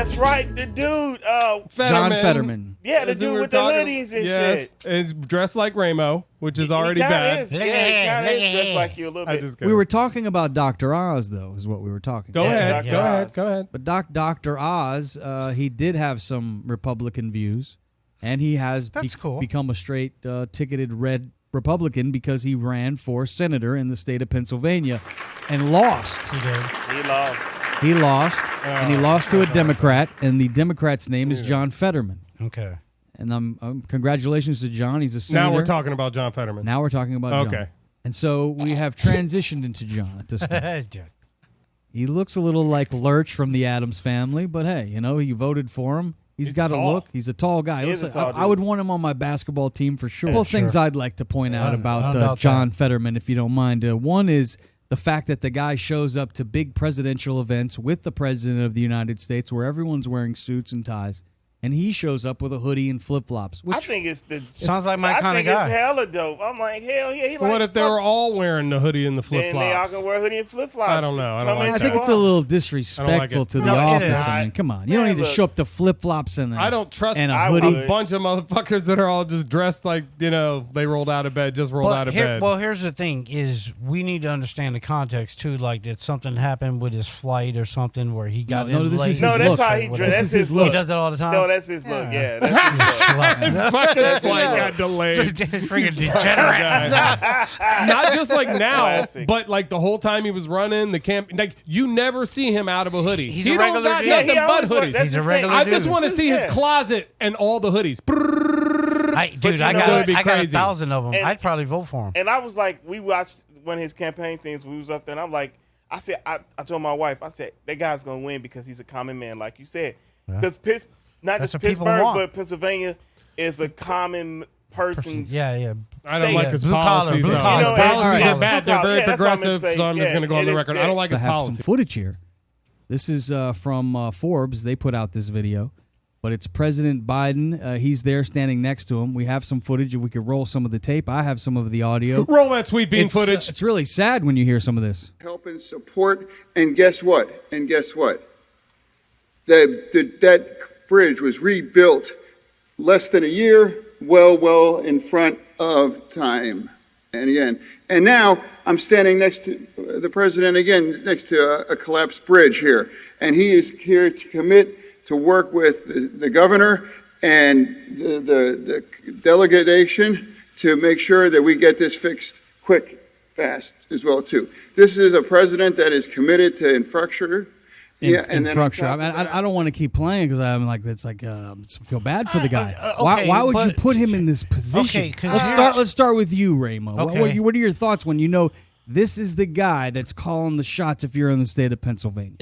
That's right, the dude. John Fetterman. Yeah, the dude with the hoodies and shit. Is dressed like Ramo, which is already bad. He kind of is dressed like you a little bit. We were talking about Dr. Oz, though, is what we were talking about. Go ahead. But Dr. Oz, he did have some Republican views, and he has become a straight ticketed red Republican because he ran for senator in the state of Pennsylvania and lost. He did. He lost, and he lost to a Democrat, and the Democrat's name is John Fetterman. Okay. And congratulations to John. He's a senator. Now we're talking about John Fetterman. Now we're talking about John. And so we have transitioned into John at this point. He looks a little like Lurch from the Addams Family, but hey, you voted for him. He's got a look. He's a tall guy. I would want him on my basketball team for sure. Couple things I'd like to point out about John Fetterman, if you don't mind. One is the fact that the guy shows up to big presidential events with the president of the United States where everyone's wearing suits and ties. And he shows up with a hoodie and flip-flops. I think it's sounds like my kind of guy. I think it's hella dope. I'm like, hell yeah. What if they were all wearing the hoodie and the flip-flops? Then they all can wear hoodie and flip-flops. I don't know. I think it's a little disrespectful to the office. I mean, come on. You don't need to show up to flip-flops and I don't trust and a hoodie. A bunch of motherfuckers that are all just dressed like, they rolled out of bed, out of bed. Well, here's the thing is we need to understand the context, too. Like, did something happen with his flight or something where he got in late? No, that's how he dresses. That's his look. He does it all the time? No, that's his look, yeah. That's why he got delayed. Freaking degenerate. Not just like now, but like the whole time he was running the camp. Like you never see him out of a hoodie. He's a regular dude. Nothing but hoodies. He's a regular I dude. just want to see his closet and all the hoodies. I got 1,000 of them. I'd probably vote for him. And I was like, we watched one of his campaign things. We was up there, and I'm like, I told my wife, I said, that guy's gonna win because he's a common man, like you said, because not just Pittsburgh, but Pennsylvania is a common person's. Yeah. I don't like his policies. His policies are bad. They're very progressive, so I'm just going to go on the record. I don't like his policies. I have some footage here. This is from Forbes. They put out this video, but it's President Biden. He's there standing next to him. We have some footage. If we could roll some of the tape. I have some of the audio. Roll that sweet bean footage. It's really sad when you hear some of this. Help and support, and guess what? That bridge was rebuilt less than a year, well in front of time. And now I'm standing next to the president again, next to a collapsed bridge here. And he is here to commit to work with the governor and the delegation to make sure that we get this fixed fast as well, too. This is a president that is committed to infrastructure. Infrastructure. I don't want to keep playing because I'm like, it's like I feel bad for the guy. Why would you put him in this position? Let's start with you, Ramo. Okay. What are your thoughts when you know this is the guy that's calling the shots if you're in the state of Pennsylvania?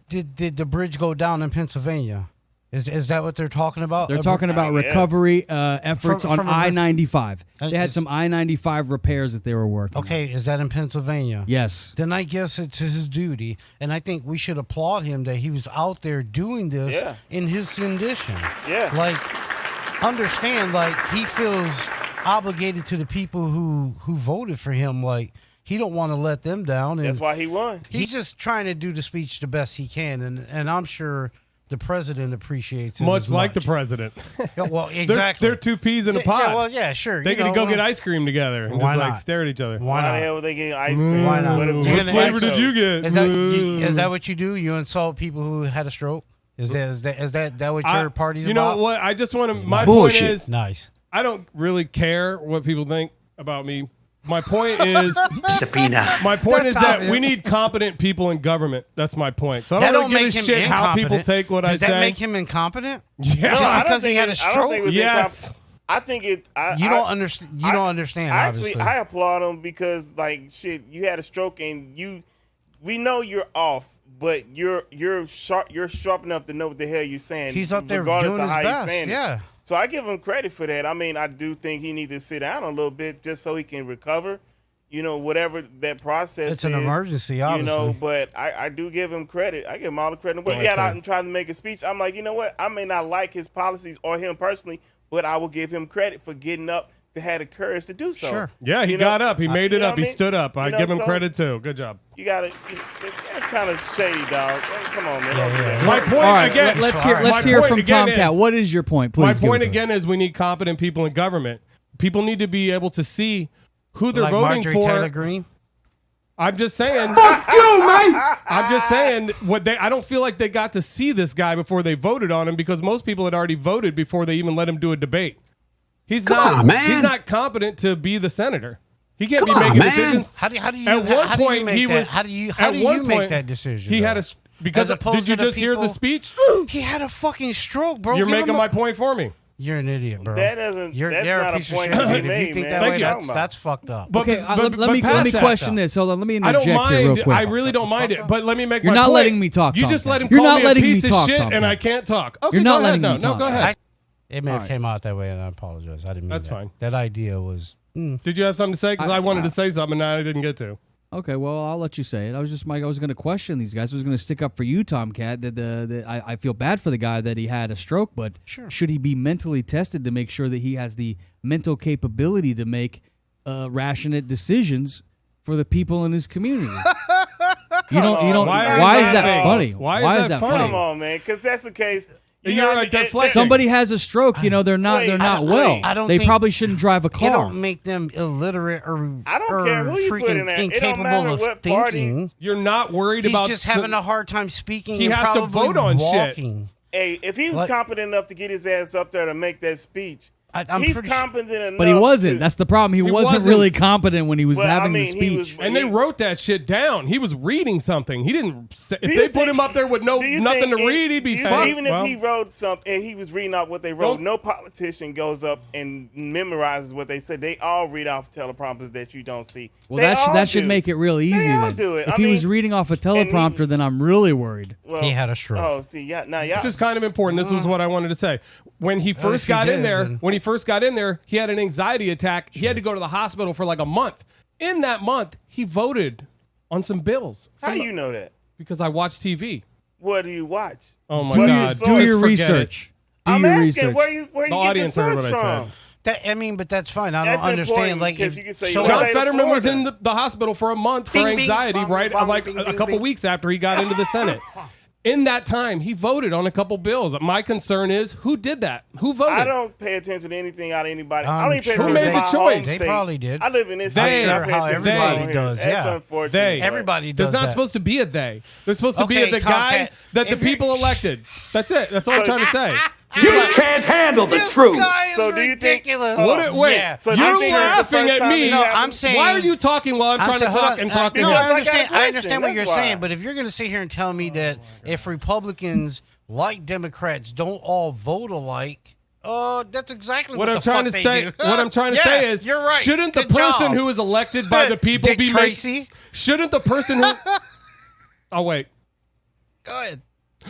Did the bridge go down in Pennsylvania? Is that what they're talking about? They're talking about recovery efforts on I-95. They had some I-95 repairs that they were working on. Is that in Pennsylvania? Yes. Then I guess it's his duty, and I think we should applaud him that he was out there doing this in his condition. Yeah. Like, understand, like, he feels obligated to the people who voted for him, like, he don't want to let them down. And that's why he won. He's just trying to do the speech the best he can, and I'm sure the president appreciates it much like the president. Yeah, well, exactly. They're two peas in a pod. Yeah, well, yeah, sure. They can go get ice cream together and why just not? like stare at each other. Why the hell would they get ice cream? Why not? What flavor did you get? Is that what you do? You insult people who had a stroke? Is that what your party's about? You know what? I just want to. My Bullshit. point is, nice. I don't really care what people think about me. My point is, subpoena. My point is that obvious. we need competent people in government. That's my point. So I don't really give a shit how people take what I say. Does that make him incompetent? Yeah. Just because he had a stroke? Yes. I think it. You don't understand. You don't understand. Actually, I applaud him because, like, shit, you had a stroke and we know you're off, but you're sharp enough to know what the hell you're saying. He's up there regardless doing of how his you're best. saying Yeah. it. So I give him credit for that. I mean, I do think he needs to sit down a little bit just so he can recover. Whatever that process is. It's an emergency, obviously. But I do give him credit. I give him all the credit. But yeah, I'm trying to make a speech. I'm like, you know what? I may not like his policies or him personally, but I will give him credit for getting up to have the courage to do so. Sure. Yeah, he got up. He made it up. He stood up. I give him credit too. Good job. You got to. That's kind of shady, dog. Come on, man. Yeah. My point All right, again. let's hear from Tomcat. What is your point, please? My point again is we need competent people in government. People need to be able to see who they're like voting Marjorie for. Taylor Greene? I'm just saying. Fuck you, man. I'm just saying I don't feel like they got to see this guy before they voted on him because most people had already voted before they even let him do a debate. He's not competent to be the senator. He can't be making decisions. How do you At one how do you point make he that? was How do you make that decision? He had a because As opposed did you to the just hear the people- speech? He had a fucking stroke, bro. You're Give making him my point for me. You're an idiot, bro. That doesn't. You're That's a not a piece of point shit, to be dude. If made, you think man. that What way, you talking about? that's fucked up. But, Okay, but let me past that, question though. this. Hold on, let me I interject don't here real mind. quick. I really don't mind it. But let me make You're my not point. letting me talk, You Tom just Cat. let him You're call not me a letting me piece of talk, shit, Tom and Cat. I can't talk. Okay, You're not go ahead. letting me No, talk, go ahead. It may have came out that way, and I apologize. I didn't mean That's that. fine. That idea was. Did you have something to say? Because I wanted to say something, and I didn't get to. Okay, well, I'll let you say it. I was going to question these guys. I was going to stick up for you, Tomcat. That I feel bad for the guy that he had a stroke, but should he be mentally tested to make sure that he has the mental capability to make rational decisions for the people in his community? You don't. Why is that funny? Why is that funny? Come on, man. Because that's the case. You're a deflection. Somebody has a stroke. They're not well. They probably shouldn't drive a car. It don't make them illiterate or I don't care who you put in there. It don't matter incapable of what party. thinking. You're not worried He's about just having a hard time speaking. He and has to probably vote on shit. walking. Hey, if he was competent enough to get his ass up there to make that speech, he's competent enough. But he wasn't. to- That's the problem. He wasn't really competent when he was having the speech. And they wrote that shit down. He was reading something. He didn't. If they put him up there with nothing to read, he'd be fucked. Even if he wrote something and he was reading out what they wrote, no politician goes up and memorizes what they said. They all read off teleprompters that you don't see. Well, that should make it real easy. They all Then. do it. If he was reading off a teleprompter, then I'm really worried. Well, He had a stroke. Oh, see, now This is kind of important. This is what I wanted to say. When he first got in there, he had an anxiety attack. He had to go to the hospital for like a month. In that month, he voted on some bills. How do you know that? Because I watch TV. What do you watch? Oh my What God! is Do your Forget research. Do I'm your asking research. where you get your audience heard source what I from. said. But that's fine. I That's don't understand. important, Like, because you can say so you John State of Fetterman was Florida. in the hospital for a month for Bing, bing, anxiety, bong, right? bong, Like bing, a bing, couple bing. weeks after he got into the Senate. In that time, he voted on a couple bills. My concern is who did that? Who voted? I don't pay attention to anything out of anybody. I don't even pay sure attention they- to my Who made the choice? home They state. probably did. I live in this They- state. I Sure, pay how attention to everybody my own does, here. That's yeah. unfortunate. They. but- Everybody does There's not that. supposed to be a they. There's supposed to be Okay, the guy Tomcat, that the if you're- people elected. That's it. That's all I'm trying to say. You can't handle the This truth. guy is So do you think- ridiculous. Wait, Yeah. So do you're you think that's the laughing first at time me. this No, happened? I'm saying. Why are you talking while I'm trying to saying, hold talk on. and talk to No, him? I Because I got a understand. I question, understand what that's you're why. saying, but if you're going to sit here and tell me that if Republicans, like Democrats, don't all vote alike, that's exactly what I'm the trying fuck to they say. do. What I'm trying to say is, you're right. shouldn't the Good person job. who is elected by the people Dick be Tracy? Shouldn't the person who? Oh wait. Go ahead.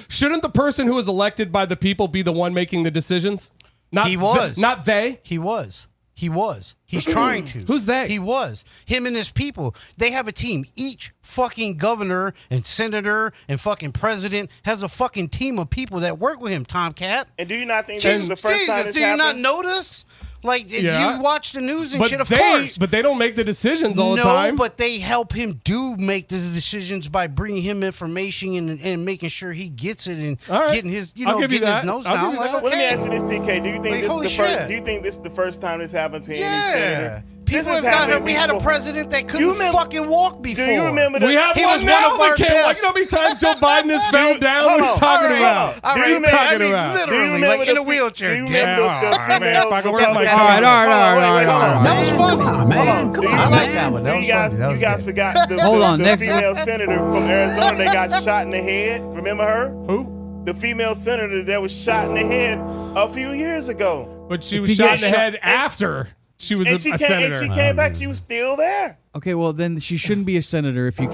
Shouldn't the person who is elected by the people be the one making the decisions? Not He was. not they. He was. He's trying to. Who's they? He was. Him and his people. They have a team. Each fucking governor and senator and fucking president has a fucking team of people that work with him, Tomcat. And do you not think this is the first time this do you not happened? notice? Like, Yeah. you watch the news and But shit, of course. but they don't make the decisions all the No, time. but they help him make the decisions by bringing him information and making sure he gets it and All right. getting his, I'll give you getting his that. nose I'll give down. you Like, that. okay. Well, let me ask you this, TK. Do you think Like, this is holy the first? shit. Do you think this is the first time this happened to any Yeah. senator? People This has have got happened we had a before. president that you couldn't remember- fucking walk before. Do you remember that? we have He one was now one of our that can't. Like, best. how many times Joe Biden has fell down? What are you hold on. talking All right, about? All Do right, you remember- talking I mean, about? Do you literally, remember like in the a fe- wheelchair. Do you dude. remember the All right, man. female? Fuck, where's my Okay, camera? All right. hold on. That was funny. Come on, man. Do you I like that one. That do was you guys, funny. That you was guys good. forgot the, Hold the, on, the next- female senator from Arizona that got shot in the head. Remember her? Who? The female senator that was shot in the head a few years ago. But she If was you shot get in the shot- head after she was And a she senator. came back. She was still there. Okay, well then she shouldn't be a senator if you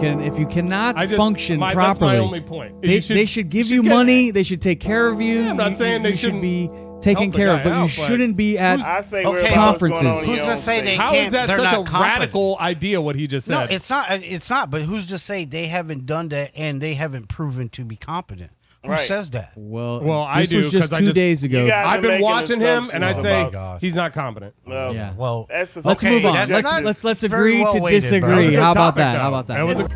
cannot function That's properly. my only point. They should give you money. They should take care of you. I'm not saying they you should shouldn't be taken help the care of, guy but you out, but shouldn't be at. I say Okay, we're about conferences. what's going on in Who's your to own say state. they How can't? is that They're such a not competent. radical idea? What he just No, said. it's not. It's not. But who's to say they haven't done that and they haven't proven to be competent? Who Right. says that? Well, I this do, was just 'cause I 2 just- days ago. You guys I've are been making watching him, and I assumptions say about- he's not competent. Well, Yeah. Well, that's a Let's Okay, move on. that's not- Let's very agree well to weighted, bro. disagree. That was a good How about topic, that? though. How about that? That was a-